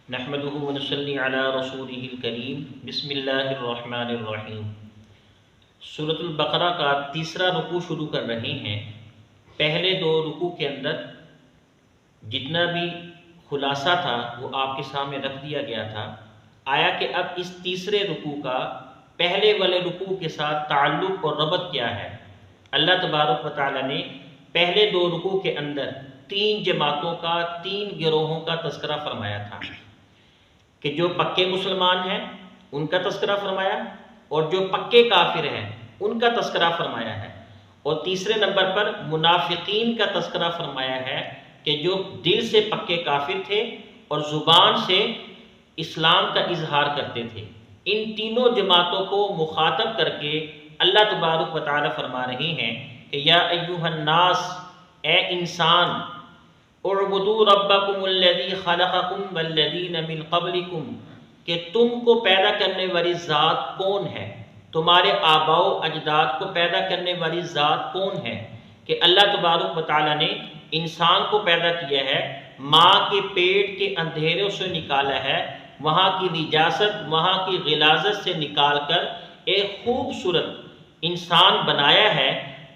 نحمده ونصلي على رسوله الكريم بسم اللہ الرحمن الرحیم۔ سورۃ البقرہ کا تیسرا رکوع شروع کر رہے ہیں۔ پہلے دو رکوع کے اندر جتنا بھی خلاصہ تھا وہ آپ کے سامنے رکھ دیا گیا تھا۔ آیا کہ اب اس تیسرے رکوع کا پہلے والے رکوع کے ساتھ تعلق اور ربط کیا ہے۔ اللہ تبارک و تعالیٰ نے پہلے دو رکوع کے اندر تین جماعتوں کا، تین گروہوں کا تذکرہ فرمایا تھا کہ جو پکے مسلمان ہیں ان کا تذکرہ فرمایا اور جو پکے کافر ہیں ان کا تذکرہ فرمایا ہے، اور تیسرے نمبر پر منافقین کا تذکرہ فرمایا ہے کہ جو دل سے پکے کافر تھے اور زبان سے اسلام کا اظہار کرتے تھے۔ ان تینوں جماعتوں کو مخاطب کر کے اللہ تبارک و تعالی فرما رہے ہیں کہ یا ایھا الناس، اے انسان، اعبدوا ربکم الذی خلقکم والذین من قبلکم، کہ تم کو پیدا کرنے والی ذات کون ہے، تمہارے آباء و اجداد کو پیدا کرنے والی ذات کون ہے۔ کہ اللہ تبارک و تعالیٰ نے انسان کو پیدا کیا ہے، ماں کے پیٹ کے اندھیروں سے نکالا ہے، وہاں کی نجاست، وہاں کی غلاظت سے نکال کر ایک خوبصورت انسان بنایا ہے۔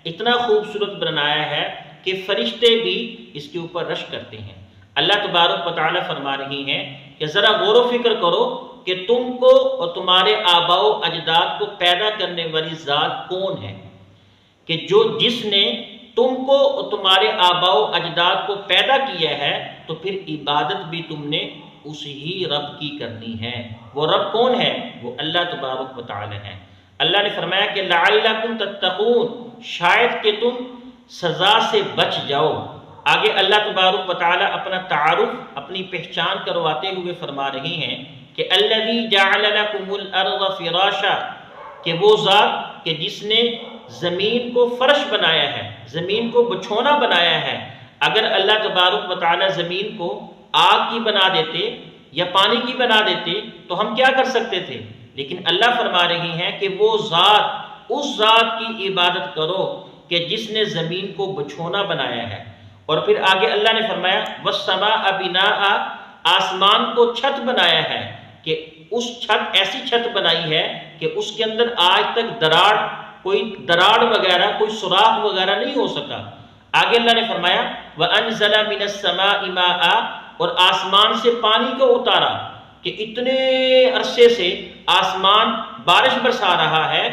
اتنا خوبصورت بنایا ہے کہ فرشتے بھی اس کے اوپر رشک کرتے ہیں۔ اللہ تبارک و تعالیٰ فرما رہی ہیں کہ ذرا غور و فکر کرو کہ تم کو اور تمہارے آباء و اجداد کو پیدا کرنے والی ذات کون ہے، کہ جس نے تم کو اور تمہارے آباء و اجداد کو پیدا کیا ہے، تو پھر عبادت بھی تم نے اسی ہی رب کی کرنی ہے۔ وہ رب کون ہے؟ وہ اللہ تبارک و تعالیٰ ہے۔ اللہ نے فرمایا کہ لعلکم تتقون، شاید کہ تم سزا سے بچ جاؤ۔ آگے اللہ تبارک و تعالیٰ اپنا تعارف، اپنی پہچان کرواتے ہوئے فرما رہے ہیں کہ الذی جعل لکم الارض فراشا، کہ وہ ذات کہ جس نے زمین کو فرش بنایا ہے، زمین کو بچھونا بنایا ہے۔ اگر اللہ تبارک و تعالیٰ زمین کو آگ کی بنا دیتے یا پانی کی بنا دیتے تو ہم کیا کر سکتے تھے، لیکن اللہ فرما رہی ہیں کہ وہ ذات، اس ذات کی عبادت کرو کہ جس نے زمین کو بچھونا بنایا ہے۔ اور پھر آگے اللہ نے فرمایا وَالسَّمَاءَ بِنَاءً، آسمان کو چھت بنایا ہے، کہ اس چھت ایسی چھت بنائی ہے کہ اس کے اندر آج تک کوئی دراڑ وغیرہ، کوئی سوراخ وغیرہ نہیں ہو سکا۔ آگے اللہ نے فرمایا وَأَنزَلَ مِنَ السَّمَاءِ مَاءً، اور آسمان سے پانی کو اتارا، کہ اتنے عرصے سے آسمان بارش برسا رہا ہے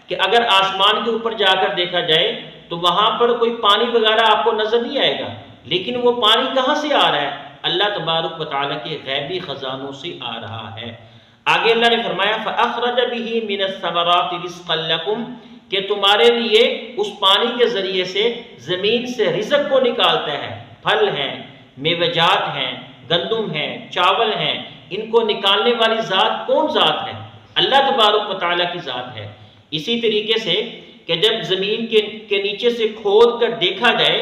کہ اگر آسمان کے اوپر جا کر دیکھا جائے تو وہاں پر کوئی پانی وغیرہ آپ کو نظر نہیں آئے گا، لیکن وہ پانی کہاں سے آ رہا ہے؟ اللہ تبارک و تعالیٰ کے غیبی خزانوں سے آ رہا ہے۔ آگے اللہ نے فرمایا فَأَخْرَجَ بِهِ مِنَ الثَّمَرَاتِ رِزْقًا لَكُمْ، کہ تمہارے لیے اس پانی کے ذریعے سے زمین سے رزق کو نکالتا ہے، پھل ہیں، میوجات ہیں، گندم ہیں، چاول ہیں، ان کو نکالنے والی ذات کون ذات ہے؟ اللہ تبارک و تعالیٰ کی ذات ہے۔ اسی طریقے سے کہ جب زمین کے نیچے سے کھود کر دیکھا جائے،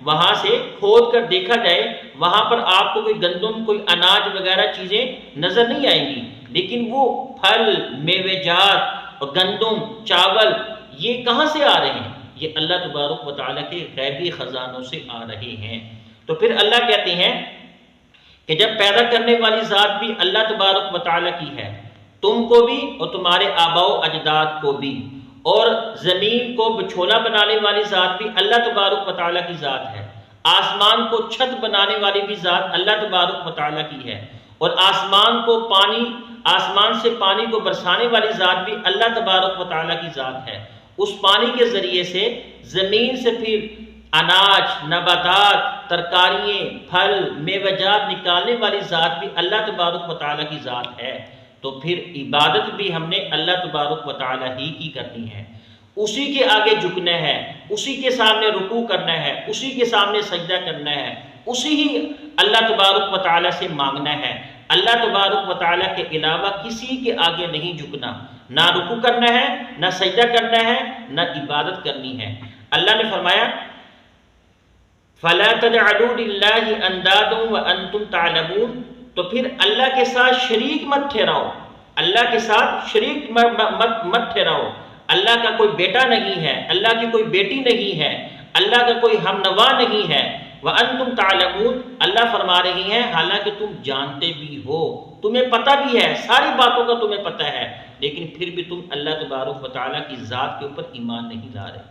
وہاں سے کھود کر دیکھا جائے، وہاں پر آپ کو کوئی گندم، کوئی اناج وغیرہ چیزیں نظر نہیں آئیں گی، لیکن وہ پھل، میوجات اور گندم، چاول، یہ کہاں سے آ رہے ہیں؟ یہ اللہ تبارک و تعالیٰ کے غیبی خزانوں سے آ رہے ہیں۔ تو پھر اللہ کہتے ہیں کہ جب پیدا کرنے والی ذات بھی اللہ تبارک و تعالیٰ کی ہے، تم کو بھی اور تمہارے آباء و اجداد کو بھی، اور زمین کو بچھونا بنانے والی ذات بھی اللہ تبارک و تعالیٰ کی ذات ہے، آسمان کو چھت بنانے والی بھی ذات اللہ تبارک و تعالیٰ کی ہے، اور آسمان سے پانی کو برسانے والی ذات بھی اللہ تبارک و تعالیٰ کی ذات ہے۔ اس پانی کے ذریعے سے زمین سے پھر اناج، نباتات، ترکاریاں، پھل، میوجات نکالنے والی ذات بھی اللہ تبارک و تعالیٰ کی ذات ہے۔ تو پھر عبادت بھی ہم نے اللہ تبارک و تعالیٰ ہی کی کرنی ہے، اسی کے آگے جھکنا ہے، اسی کے سامنے رکوع کرنا ہے، اسی کے سامنے سجدہ کرنا ہے، اسی ہی اللہ تبارک و تعالیٰ سے مانگنا ہے۔ اللہ تبارک و تعالیٰ کے علاوہ کسی کے آگے نہیں جھکنا، نہ رکوع کرنا ہے، نہ سجدہ کرنا ہے، نہ عبادت کرنی ہے۔ اللہ نے فرمایا فَلَا تَجْعَلُوا لِلَّهِ أَنْدَادًا وَأَنْتُمْ تَعْلَمُونَ، تو پھر اللہ کے ساتھ شریک مت ٹھہراؤ، اللہ کے ساتھ شریک مت ٹھہراؤ۔ اللہ کا کوئی بیٹا نہیں ہے، اللہ کی کوئی بیٹی نہیں ہے، اللہ کا کوئی ہم نوا نہیں ہے، وَأَنْتُمْ تَعْلَمُونَ، اللہ فرما رہی ہیں حالانکہ تم جانتے بھی ہو، تمہیں پتہ بھی ہے، ساری باتوں کا تمہیں پتہ ہے، لیکن پھر بھی تم اللہ تبارک و تعالیٰ کی ذات کے اوپر ایمان نہیں لا رہے۔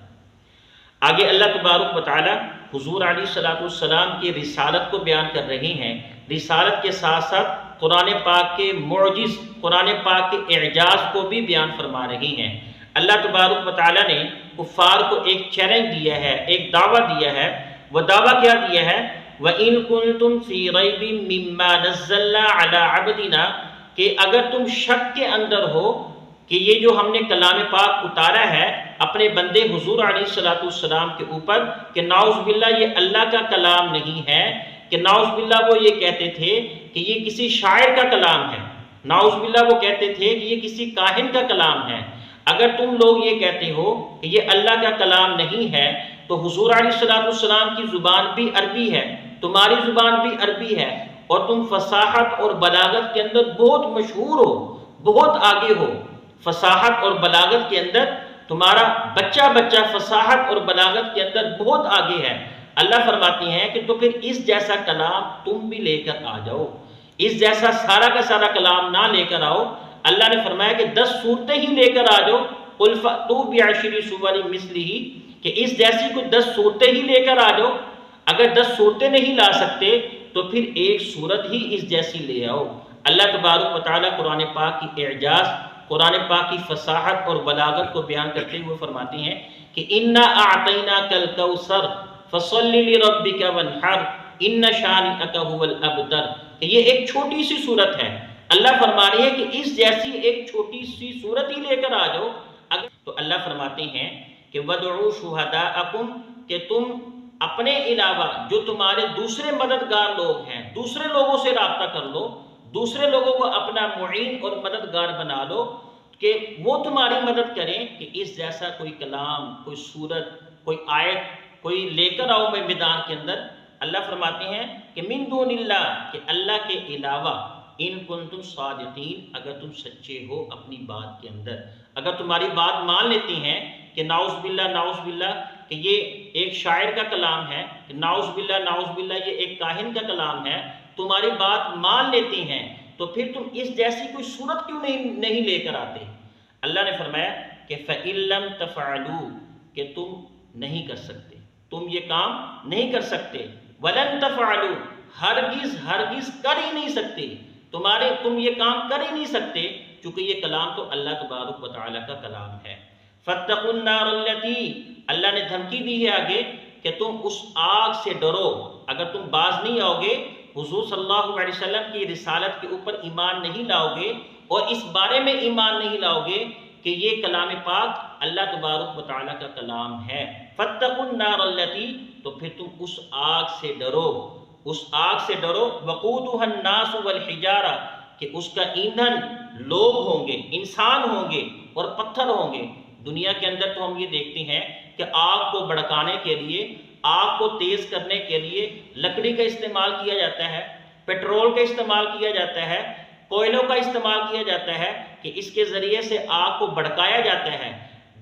آگے اللہ تبارک و تعالیٰ حضور علیہ الصلوۃ والسلام کی رسالت کو بیان کر رہے ہیں، رسالت کے ساتھ ساتھ قرآن پاک کے معجز، قرآن پاک کے اعجاز کو بھی بیان فرما رہی ہیں۔ اللہ تبارک و تعالیٰ نے کفار کو ایک چیلنج دیا ہے، ایک دعویٰ دیا ہے۔ وہ دعویٰ کیا دیا ہے؟ وَإِن كُنتُمْ فِي رَيْبٍ مِّمَّا نَزَّلْنَا عَلَىٰ عَبْدِنَا، کہ اگر تم شک کے اندر ہو کہ یہ جو ہم نے کلام پاک اتارا ہے اپنے بندے حضور علیہ الصلوۃ والسلام کے اوپر، کہ نعوذ باللہ یہ اللہ کا کلام نہیں ہے، کہ نعوذ باللہ وہ یہ کہتے تھے کہ یہ کسی شاعر کا کلام ہے، نعوذ باللہ وہ کہتے تھے کہ یہ کسی کاہن کا کلام ہے، اگر تم لوگ یہ کہتے ہو کہ یہ اللہ کا کلام نہیں ہے، تو حضور علیہ الصلوۃ والسلام کی زبان بھی عربی ہے، تمہاری زبان بھی عربی ہے، اور تم فصاحت اور بلاغت کے اندر بہت مشہور ہو، بہت آگے ہو، فصاحت اور بلاغت کے اندر تمہارا بچہ فصاحت اور بلاغت کے اندر بہت آگے ہے۔ اللہ فرماتی ہیں کہ تو پھر اس جیسا کلام تم بھی لے کر آ جاؤ، اس جیسا سارا کا سارا کلام نہ لے کر آؤ۔ اللہ نے فرمایا کہ 10 صورتیں ہی لے کر آ جاؤ، قُلْ فَأْتُوا بِعَشْرِ سُوَرٍ مِثْلِهِ، کہ اس جیسی کوئی 10 صورتیں ہی لے کر آ جاؤ۔ اگر 10 صورتیں نہیں لا سکتے تو پھر ایک صورت ہی اس جیسی لے آؤ۔ اللہ تبارک و تعالیٰ قرآن پاک کی اعجاز، قرآن پاک کی فصاحت اور بلاغت کو بیان کرتے ہوئے فرماتی ہیں کہ اِنَّا أَعْطَيْنَاكَ الْكَوْثَرَ فَصَلِّ لِرَبِّكَ وَانْحَرْ إِنَّ شَانِئَكَ هُوَ الْأَبْتَرُ، کہ یہ ایک چھوٹی سی صورت ہے۔ اللہ فرما رہی ہے کہ اس جیسی ایک چھوٹی سی صورت ہی لے کر آ جاؤ۔ تو اللہ فرماتے ہیں کہ وَادْعُوا شُهَدَاءَكُمْ، کہ تم اپنے علاوہ جو تمہارے دوسرے مددگار لوگ ہیں، دوسرے لوگوں سے رابطہ کر لو، دوسرے لوگوں کو اپنا معین اور مددگار بنا لو کہ وہ تمہاری مدد کریں کہ اس جیسا کوئی کلام، کوئی صورت، کوئی آیت کوئی لے کر آؤ میں میدان کے اندر۔ اللہ فرماتے ہیں کہ من دون اللہ، کہ اللہ کے علاوہ، ان کنتم صادقین، اگر تم سچے ہو اپنی بات کے اندر، اگر تمہاری بات مان لیتی ہیں کہ نعوذ باللہ کہ یہ ایک شاعر کا کلام ہے، کہ نعوذ باللہ یہ ایک کاہن کا کلام ہے، تمہاری بات مان لیتی ہیں، تو پھر تم اس جیسی کوئی صورت کیوں نہیں لے کر آتے؟ اللہ نے فرمایا کہ فَإِن لَّمْ تَفْعَلُوا، کہ تم نہیں کر سکتے، تم یہ کام نہیں کر سکتے، وَلَن تَفْعَلُوا، ہرگز کر ہی نہیں سکتے، تم یہ کام کر ہی نہیں سکتے، چونکہ یہ کلام تو اللہ تبارک و تعالیٰ کا کلام ہے۔ فَاتَّقُوا النَّارَ الَّتِي، اللہ نے دھمکی دی ہے آگے کہ تم اس آگ سے ڈرو، اگر تم باز نہیں آؤ گے، حضور صلی اللہ علیہ وسلم کی رسالت کے اوپر ایمان نہیں لاؤ گے، اور اس بارے میں ایمان نہیں لاؤ گے کہ یہ کلام پاک اللہ تبارک و تعالیٰ کا کلام ہے، فَاتَّقُوا النَّارَ الَّتِي، تو پھر تم اس آگ سے ڈرو، اس آگ سے ڈرو، وَقُودُهَا النَّاسُ وَالْحِجَارَةُ، کہ اس کا ایندھن لوگ ہوں گے، انسان ہوں گے اور پتھر ہوں گے۔ دنیا کے اندر تو ہم یہ دیکھتے ہیں کہ آگ کو بھڑکانے کے لیے، آگ کو تیز کرنے کے لیے لکڑی کا استعمال کیا جاتا ہے، پیٹرول کا استعمال کیا جاتا ہے، کوئلوں کا استعمال کیا جاتا ہے، کہ اس کے ذریعے سے آگ کو بھڑکایا جاتا ہے۔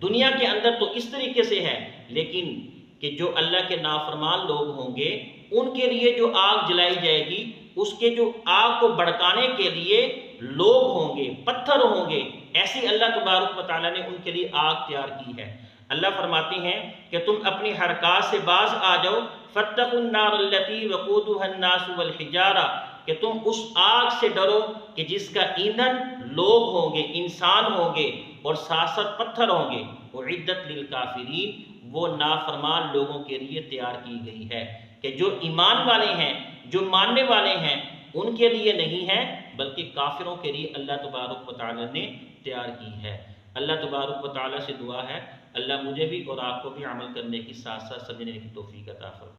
دنیا کے اندر تو اس طریقے سے ہے، لیکن کہ جو اللہ کے نافرمان لوگ ہوں گے ان کے لیے جو آگ جلائی جائے گی، اس کے جو آگ کو بھڑکانے کے لیے لوگ ہوں گے، پتھر ہوں گے، ایسی اللہ تبارک و تعالیٰ نے ان کے لیے آگ تیار کی ہے۔ اللہ فرماتے ہیں کہ تم اپنی حرکات سے باز آ جاؤ، فَاتَّقُوا النَّارَ الَّتِي وَقُودُهَا النَّاسُ وَالْحِجَارَةُ، کہ تم اس آگ سے ڈرو کہ جس کا ایندھن لوگ ہوں گے، انسان ہوں گے، اور ساتھ ساتھ پتھر ہوں گے، اُعِدَّتْ لِلْكَافِرِينَ، وہ نافرمان لوگوں کے لیے تیار کی گئی ہے، کہ جو ایمان والے ہیں، جو ماننے والے ہیں، ان کے لیے نہیں ہے بلکہ کافروں کے لیے اللہ تبارک و تعالیٰ نے تیار کی ہے۔ اللہ تبارک و تعالیٰ سے دعا ہے اللہ مجھے بھی اور آپ کو بھی عمل کرنے کی ساتھ ساتھ سمجھنے کی توفیق عطا فرمائے۔